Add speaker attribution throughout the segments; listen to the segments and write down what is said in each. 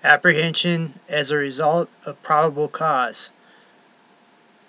Speaker 1: Apprehension as a result of probable cause.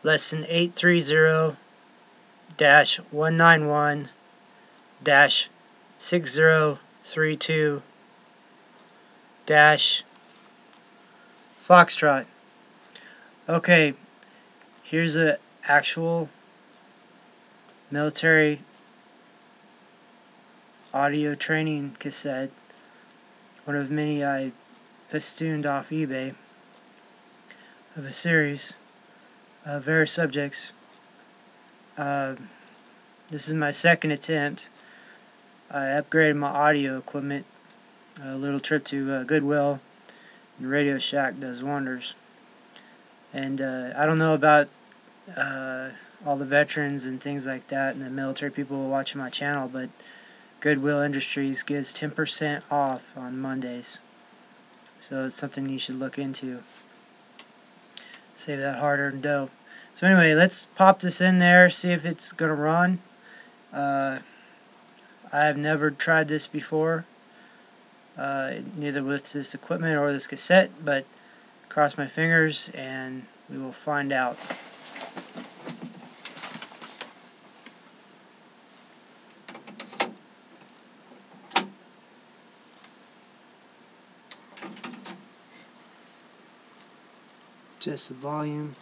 Speaker 1: Lesson 830-191-6032-Foxtrot. Okay, here's an actual military audio training cassette, one of many I festooned off eBay, of a series of various subjects. This is my second attempt. I upgraded my audio equipment. A little trip to Goodwill and Radio Shack does wonders. And I don't know about all the veterans and things like that and the military people watching my channel, but Goodwill Industries gives 10% off on Mondays. So it's something you should look into. Save that hard-earned dough. So anyway, let's pop this in there, see if it's going to run. I have never tried this before, neither with this equipment or this cassette, but cross my fingers and we will find out. Just the volume.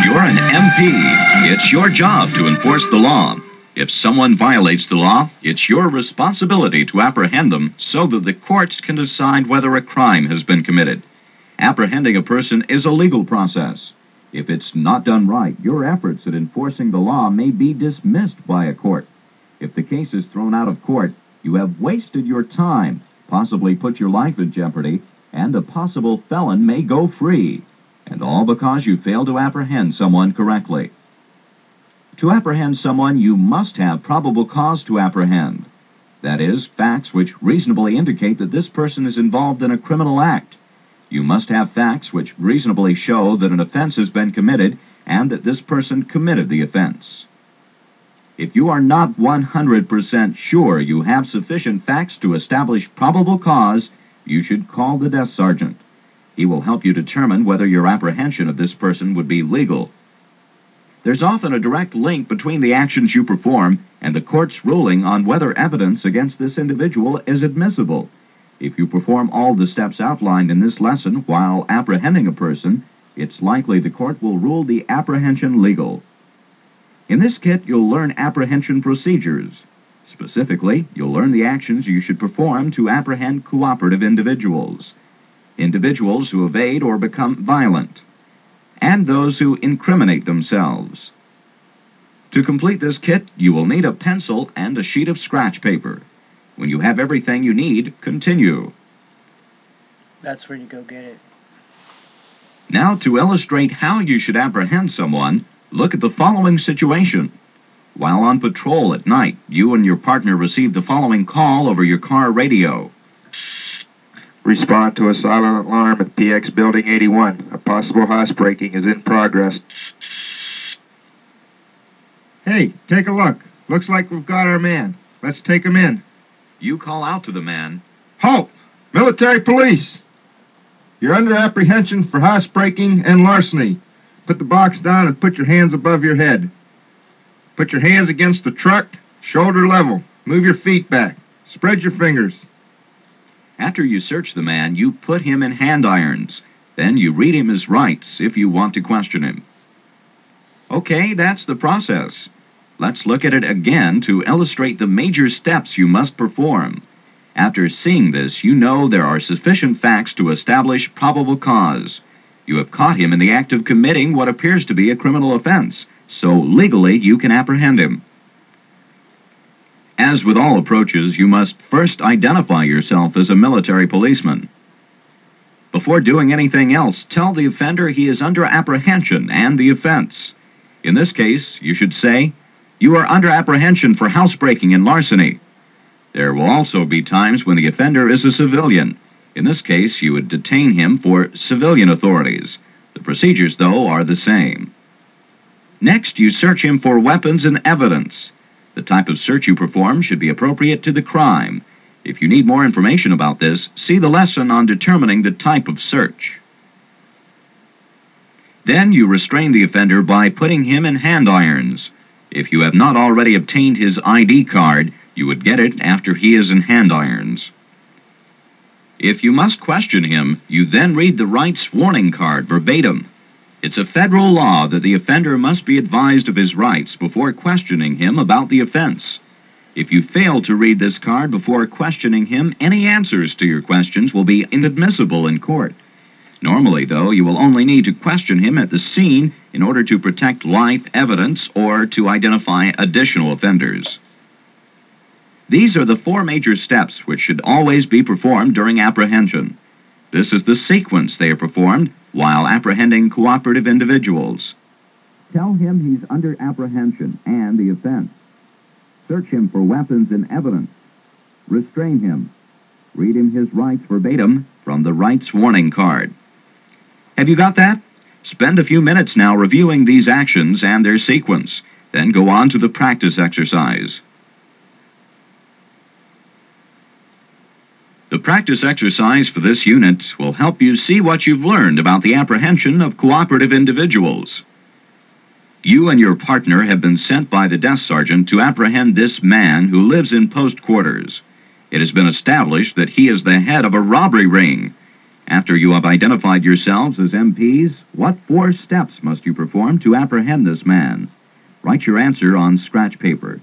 Speaker 2: You're an MP. It's your job to enforce the law. If someone violates the law, it's your responsibility to apprehend them so that the courts can decide whether a crime has been committed. Apprehending a person is a legal process. If it's not done right, your efforts at enforcing the law may be dismissed by a court. If the case is thrown out of court, you have wasted your time, possibly put your life in jeopardy, and a possible felon may go free. And all because you failed to apprehend someone correctly. To apprehend someone, you must have probable cause to apprehend. That is, facts which reasonably indicate that this person is involved in a criminal act. You must have facts which reasonably show that an offense has been committed and that this person committed the offense. If you are not 100% sure you have sufficient facts to establish probable cause, you should call the desk sergeant. He will help you determine whether your apprehension of this person would be legal. There's often a direct link between the actions you perform and the court's ruling on whether evidence against this individual is admissible. If you perform all the steps outlined in this lesson while apprehending a person, it's likely the court will rule the apprehension legal. In this kit, you'll learn apprehension procedures. Specifically, you'll learn the actions you should perform to apprehend cooperative individuals, individuals who evade or become violent, and those who incriminate themselves. To complete this kit, you will need a pencil and a sheet of scratch paper. When you have everything you need, continue.
Speaker 1: That's where you go get it.
Speaker 2: Now, to illustrate how you should apprehend someone, look at the following situation. While on patrol at night, you and your partner receive the following call over your car radio.
Speaker 3: Respond to a silent alarm at PX Building 81. A possible housebreaking is in progress. Hey, take a look. Looks like we've got our man. Let's take him in.
Speaker 2: You call out to the man.
Speaker 3: Halt! Military police! You're under apprehension for housebreaking and larceny. Put the box down and put your hands above your head. Put your hands against the truck, shoulder level. Move your feet back. Spread your fingers.
Speaker 2: After you search the man, you put him in hand irons. Then you read him his rights if you want to question him. Okay, that's the process. Let's look at it again to illustrate the major steps you must perform. After seeing this, you know there are sufficient facts to establish probable cause. You have caught him in the act of committing what appears to be a criminal offense, so legally you can apprehend him. As with all approaches, you must first identify yourself as a military policeman. Before doing anything else, tell the offender he is under apprehension and the offense. In this case, you should say, "You are under apprehension for housebreaking and larceny." There will also be times when the offender is a civilian. In this case, you would detain him for civilian authorities. The procedures, though, are the same. Next, you search him for weapons and evidence. The type of search you perform should be appropriate to the crime. If you need more information about this, see the lesson on determining the type of search. Then you restrain the offender by putting him in hand irons. If you have not already obtained his ID card, you would get it after he is in hand irons. If you must question him, you then read the rights warning card verbatim. It's a federal law that the offender must be advised of his rights before questioning him about the offense. If you fail to read this card before questioning him, any answers to your questions will be inadmissible in court. Normally, though, you will only need to question him at the scene in order to protect live evidence or to identify additional offenders. These are the 4 major steps which should always be performed during apprehension. This is the sequence they are performed while apprehending cooperative individuals. Tell him he's under apprehension and the offense. Search him for weapons and evidence. Restrain him. Read him his rights verbatim from the rights warning card. Have you got that? Spend a few minutes now reviewing these actions and their sequence. Then go on to the practice exercise. The practice exercise for this unit will help you see what you've learned about the apprehension of cooperative individuals. You and your partner have been sent by the desk sergeant to apprehend this man who lives in post quarters. It has been established that he is the head of a robbery ring. After you have identified yourselves as MPs, what 4 steps must you perform to apprehend this man? Write your answer on scratch paper.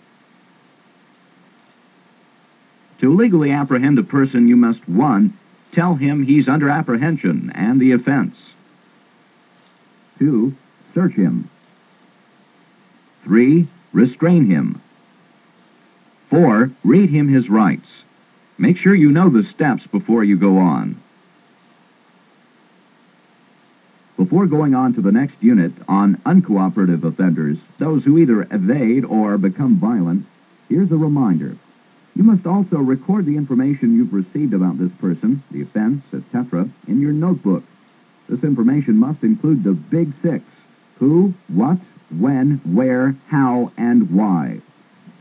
Speaker 2: To legally apprehend a person, you must 1. Tell him he's under apprehension and the offense. 2. Search him. 3. Restrain him. 4. Read him his rights. Make sure you know the steps before you go on. Before going on to the next unit on uncooperative offenders, those who either evade or become violent, here's a reminder. You must also record the information you've received about this person, the offense, etc., in your notebook. This information must include the Big 6: who, what, when, where, how, and why.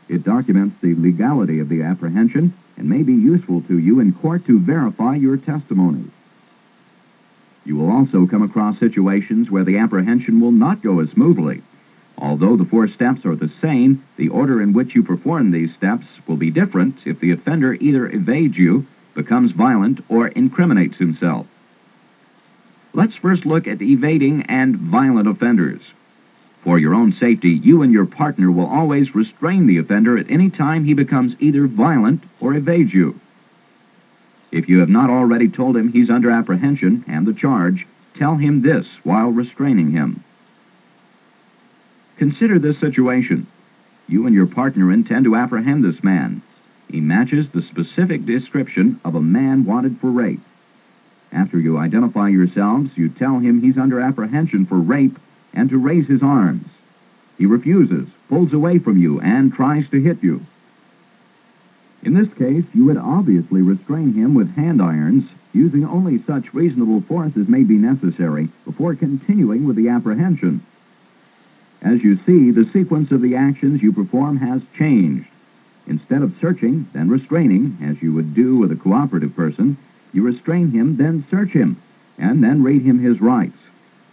Speaker 2: It documents the legality of the apprehension and may be useful to you in court to verify your testimony. You will also come across situations where the apprehension will not go as smoothly. Although the 4 steps are the same, the order in which you perform these steps will be different if the offender either evades you, becomes violent, or incriminates himself. Let's first look at evading and violent offenders. For your own safety, you and your partner will always restrain the offender at any time he becomes either violent or evades you. If you have not already told him he's under apprehension and the charge, tell him this while restraining him. Consider this situation. You and your partner intend to apprehend this man. He matches the specific description of a man wanted for rape. After you identify yourselves, you tell him he's under apprehension for rape and to raise his arms. He refuses, pulls away from you, and tries to hit you. In this case, you would obviously restrain him with hand irons, using only such reasonable force as may be necessary before continuing with the apprehension. As you see, the sequence of the actions you perform has changed. Instead of searching, then restraining, as you would do with a cooperative person, you restrain him, then search him, and then read him his rights.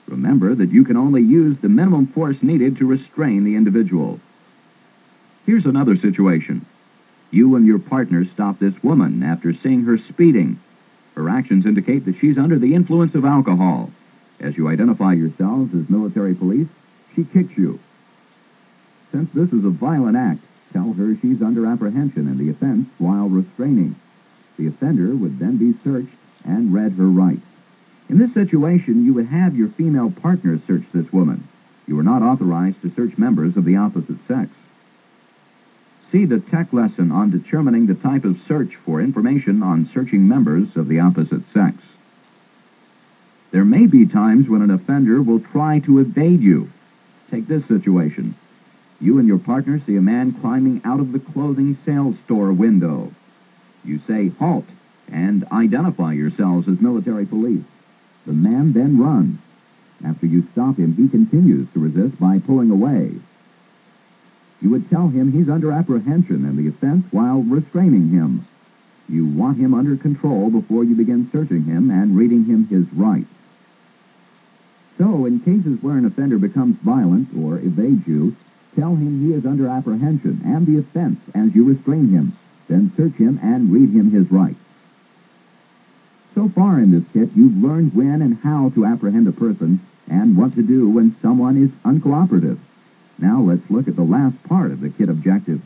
Speaker 2: Remember that you can only use the minimum force needed to restrain the individual. Here's another situation. You and your partner stop this woman after seeing her speeding. Her actions indicate that she's under the influence of alcohol. As you identify yourselves as military police, she kicks you. Since this is a violent act, tell her she's under apprehension and the offense while restraining. The offender would then be searched and read her rights. In this situation, you would have your female partner search this woman. You are not authorized to search members of the opposite sex. See the tech lesson on determining the type of search for information on searching members of the opposite sex. There may be times when an offender will try to evade you. Take this situation. You and your partner see a man climbing out of the clothing sales store window. You say, "Halt,"
Speaker 4: and identify yourselves as military police. The man then runs. After you stop him, he continues to resist by pulling away. You would tell him he's under apprehension and the offense while restraining him. You want him under control before you begin searching him and reading him his rights. So, in cases where an offender becomes violent or evades you, tell him he is under apprehension and the offense as you restrain him. Then search him and read him his rights. So far in this kit, you've learned when and how to apprehend a person and what to do when someone is uncooperative. Now let's look at the last part of the kit objective.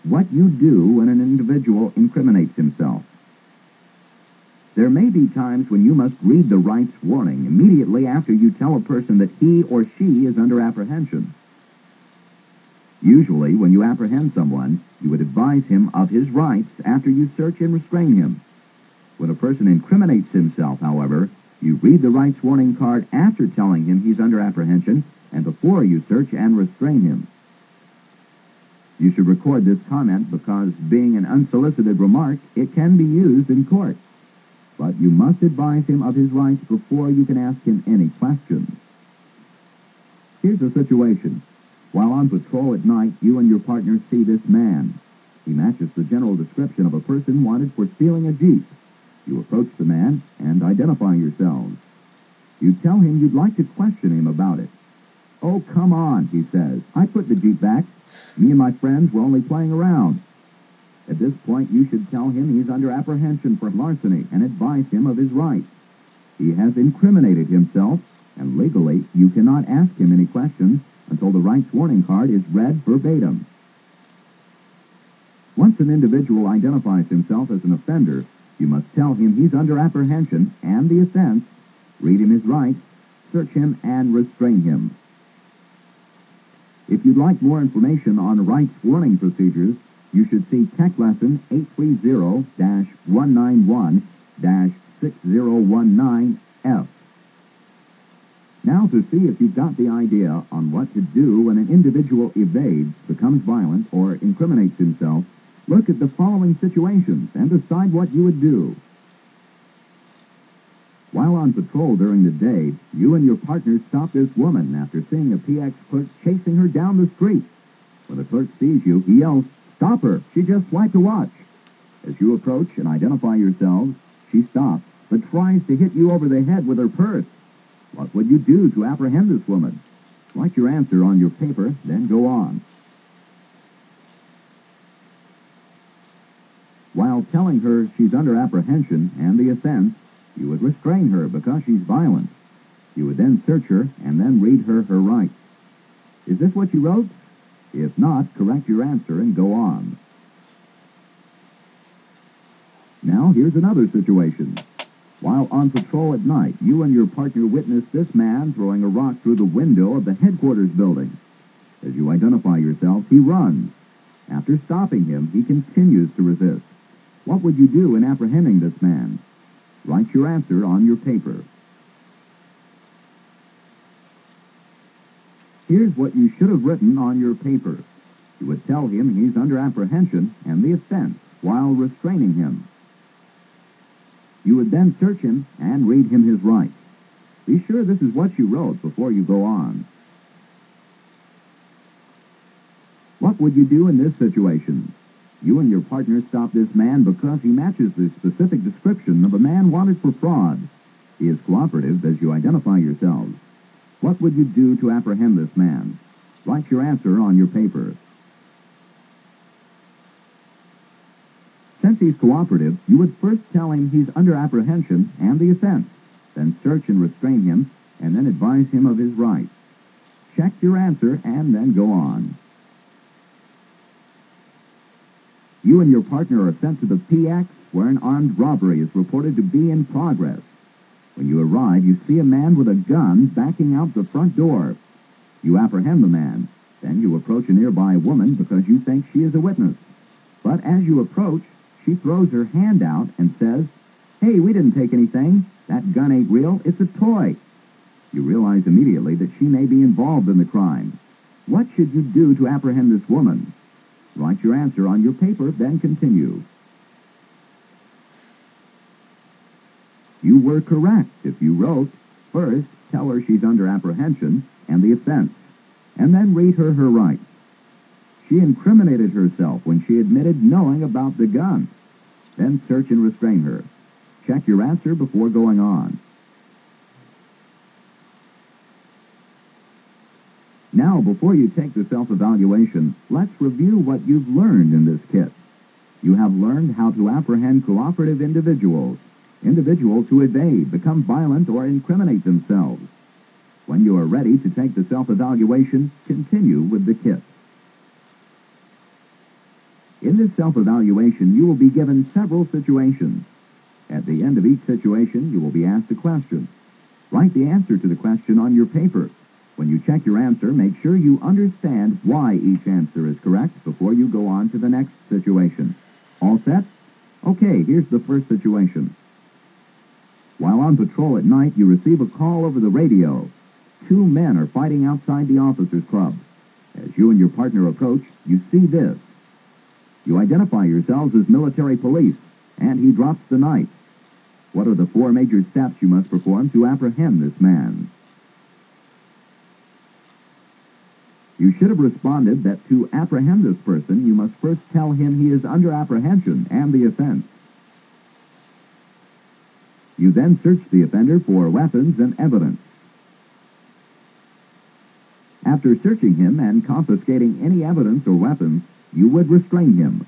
Speaker 4: What you do when an individual incriminates himself. There may be times when you must read the rights warning immediately after you tell a person that he or she is under apprehension. Usually, when you apprehend someone, you would advise him of his rights after you search and restrain him. When a person incriminates himself, however, you read the rights warning card after telling him he's under apprehension and before you search and restrain him. You should record this comment because, being an unsolicited remark, it can be used in court. But you must advise him of his rights before you can ask him any questions. Here's the situation. While on patrol at night, you and your partner see this man. He matches the general description of a person wanted for stealing a Jeep. You approach the man and identify yourselves. You tell him you'd like to question him about it. "Oh, come on," he says. "I put the Jeep back. Me and my friends were only playing around." At this point, you should tell him he's under apprehension for larceny and advise him of his rights. He has incriminated himself, and legally, you cannot ask him any questions until the rights warning card is read verbatim. Once an individual identifies himself as an offender, you must tell him he's under apprehension and the offense, read him his rights, search him, and restrain him. If you'd like more information on rights warning procedures, you should see Tech Lesson 830-191-6019F. Now, to see if you've got the idea on what to do when an individual evades, becomes violent, or incriminates himself, look at the following situations and decide what you would do. While on patrol during the day, you and your partner stop this woman after seeing a PX clerk chasing her down the street. When the clerk sees you, he yells, "Stop her! She just swiped a watch." As you approach and identify yourselves, she stops, but tries to hit you over the head with her purse. What would you do to apprehend this woman? Write your answer on your paper, then go on. While telling her she's under apprehension and the offense, you would restrain her because she's violent. You would then search her and then read her rights. Is this what you wrote? If not, correct your answer and go on. Now, here's another situation. While on patrol at night, you and your partner witness this man throwing a rock through the window of the headquarters building. As you identify yourself, he runs. After stopping him, he continues to resist. What would you do in apprehending this man? Write your answer on your paper. Here's what you should have written on your paper. You would tell him he's under apprehension and the offense while restraining him. You would then search him and read him his rights. Be sure this is what you wrote before you go on. What would you do in this situation? You and your partner stop this man because he matches the specific description of a man wanted for fraud. He is cooperative as you identify yourselves. What would you do to apprehend this man? Write your answer on your paper. Since he's cooperative, you would first tell him he's under apprehension and the offense, then search and restrain him, and then advise him of his rights. Check your answer and then go on. You and your partner are sent to the PX where an armed robbery is reported to be in progress. When you arrive, you see a man with a gun backing out the front door. You apprehend the man. Then you approach a nearby woman because you think she is a witness. But as you approach, she throws her hand out and says, "Hey, we didn't take anything. That gun ain't real. It's a toy." You realize immediately that she may be involved in the crime. What should you do to apprehend this woman? Write your answer on your paper, then continue. You were correct if you wrote, first, tell her she's under apprehension and the offense, and then read her her rights. She incriminated herself when she admitted knowing about the gun. Then search and restrain her. Check your answer before going on. Now, before you take the self-evaluation, let's review what you've learned in this kit. You have learned how to apprehend cooperative individuals who evade, become violent, or incriminate themselves. When you are ready to take the self-evaluation, continue with the kit. In this self-evaluation, you will be given several situations. At the end of each situation, you will be asked a question. Write the answer to the question on your paper. When you check your answer, make sure you understand why each answer is correct before you go on to the next situation. All set? Okay, here's the first situation. While on patrol at night, you receive a call over the radio. 2 men are fighting outside the officers' club. As you and your partner approach, you see this. You identify yourselves as military police, and he drops the knife. What are the 4 major steps you must perform to apprehend this man? You should have responded that to apprehend this person, you must first tell him he is under apprehension and the offense. You then search the offender for weapons and evidence. After searching him and confiscating any evidence or weapons, you would restrain him.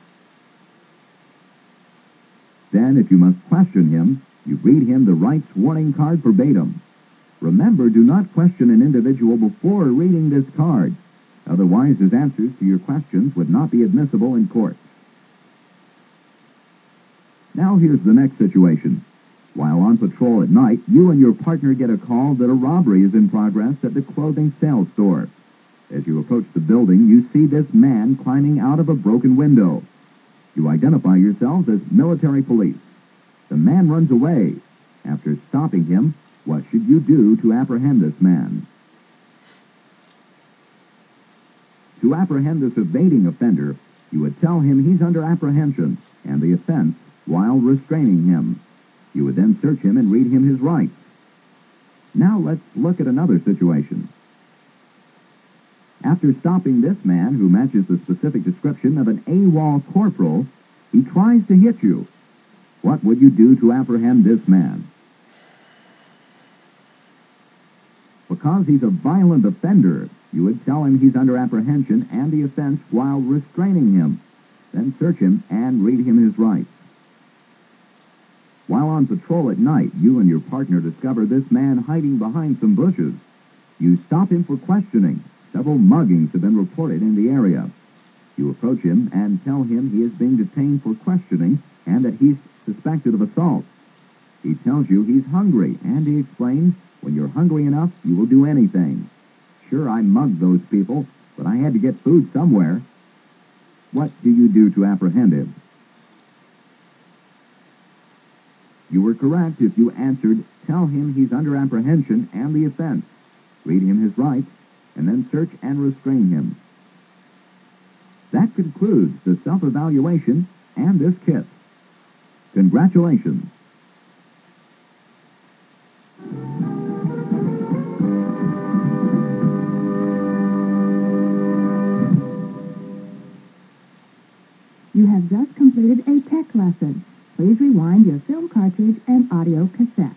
Speaker 4: Then, if you must question him, you read him the rights warning card verbatim. Remember, do not question an individual before reading this card. Otherwise, his answers to your questions would not be admissible in court. Now here's the next situation. While on patrol at night, you and your partner get a call that a robbery is in progress at the clothing sales store. As you approach the building, you see this man climbing out of a broken window. You identify yourselves as military police. The man runs away. After stopping him, what should you do to apprehend this man? To apprehend this evading offender, you would tell him he's under apprehension and the offense while restraining him. You would then search him and read him his rights. Now let's look at another situation. After stopping this man, who matches the specific description of an AWOL corporal, he tries to hit you. What would you do to apprehend this man? Because he's a violent offender, you would tell him he's under apprehension and the offense while restraining him. Then search him and read him his rights. While on patrol at night, you and your partner discover this man hiding behind some bushes. You stop him for questioning. Several muggings have been reported in the area. You approach him and tell him he is being detained for questioning and that he's suspected of assault. He tells you he's hungry, and he explains, when you're hungry enough, you will do anything. Sure, I mugged those people, but I had to get food somewhere. What do you do to apprehend him? You were correct if you answered, tell him he's under apprehension and the offense. Read him his rights, and then search and restrain him. That concludes the self-evaluation and this kit. Congratulations.
Speaker 5: You have just completed a tech lesson. Please rewind your film cartridge and audio cassette.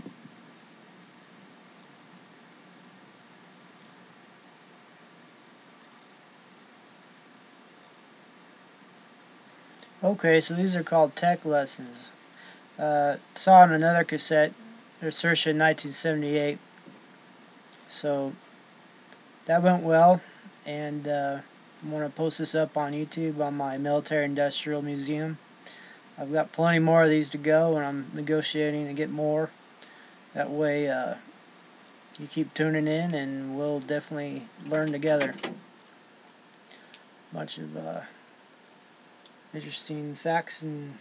Speaker 1: Okay, so these are called tech lessons. Saw on another cassette, they're Circa 1978. So that went well, and I'm going to post this up on YouTube on my Military Industrial Museum. I've got plenty more of these to go, and I'm negotiating to get more. That way you keep tuning in, and we'll definitely learn together. Bunch of interesting facts and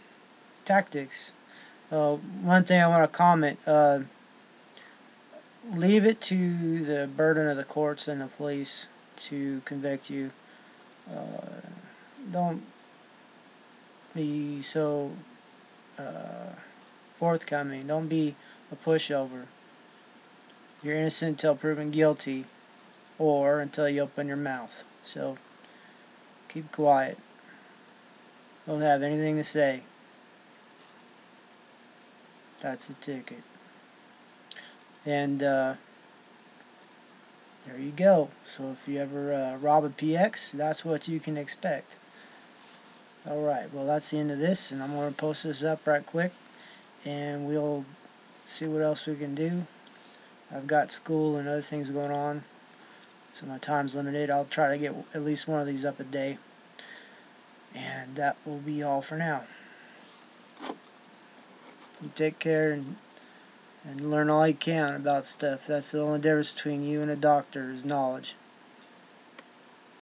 Speaker 1: tactics. One thing I want to comment, leave it to the burden of the courts and the police to convict you. Don't be so forthcoming. Don't be a pushover. You're innocent until proven guilty, or until you open your mouth. So keep quiet. Don't have anything to say. That's the ticket. And there you go. So if you ever rob a PX, that's what you can expect. Alright, well that's the end of this, and I'm going to post this up right quick, and we'll see what else we can do. I've got school and other things going on, so my time's limited. I'll try to get at least one of these up a day. And that will be all for now. You take care and learn all you can about stuff. That's the only difference between you and a doctor is knowledge.